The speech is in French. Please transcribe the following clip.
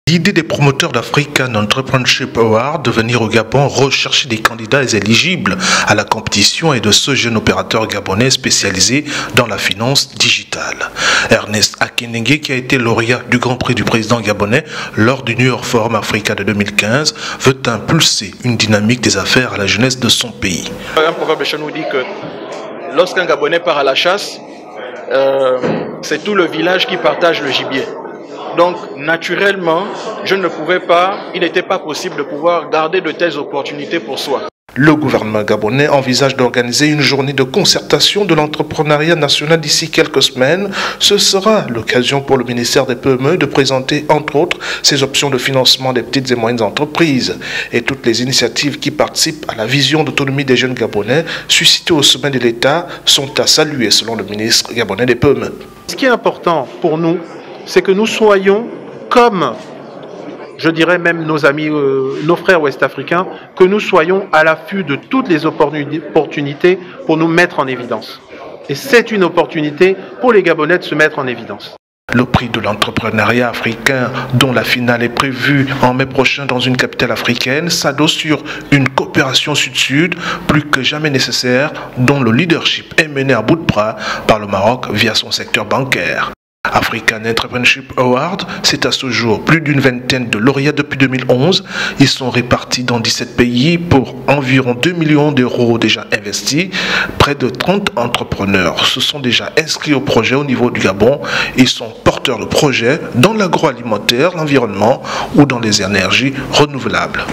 L'idée des promoteurs d'African Entrepreneurship Award de venir au Gabon rechercher des candidats éligibles à la compétition et de ce jeune opérateur gabonais spécialisé dans la finance digitale. Ernest Akinenge, qui a été lauréat du Grand Prix du président gabonais lors du New York Forum Africa de 2015, veut impulser une dynamique des affaires à la jeunesse de son pays. Un proverbe chez nous dit que lorsqu'un Gabonais part à la chasse, c'est tout le village qui partage le gibier. Donc, naturellement, il n'était pas possible de pouvoir garder de telles opportunités pour soi. Le gouvernement gabonais envisage d'organiser une journée de concertation de l'entrepreneuriat national d'ici quelques semaines. Ce sera l'occasion pour le ministère des PME de présenter, entre autres, ses options de financement des petites et moyennes entreprises. Et toutes les initiatives qui participent à la vision d'autonomie des jeunes gabonais suscitées au sommet de l'État sont à saluer, selon le ministre gabonais des PME. Ce qui est important pour nous, c'est que nous soyons comme, je dirais même nos amis, nos frères ouest-africains, que nous soyons à l'affût de toutes les opportunités pour nous mettre en évidence. Et c'est une opportunité pour les Gabonais de se mettre en évidence. Le prix de l'entrepreneuriat africain, dont la finale est prévue en mai prochain dans une capitale africaine, s'adosse sur une coopération sud-sud plus que jamais nécessaire, dont le leadership est mené à bout de bras par le Maroc via son secteur bancaire. African Entrepreneurship Award, c'est à ce jour plus d'une vingtaine de lauréats depuis 2011. Ils sont répartis dans 17 pays pour environ 2 millions d'euros déjà investis. Près de 30 entrepreneurs se sont déjà inscrits au projet au niveau du Gabon. Ils sont porteurs de projets dans l'agroalimentaire, l'environnement ou dans les énergies renouvelables.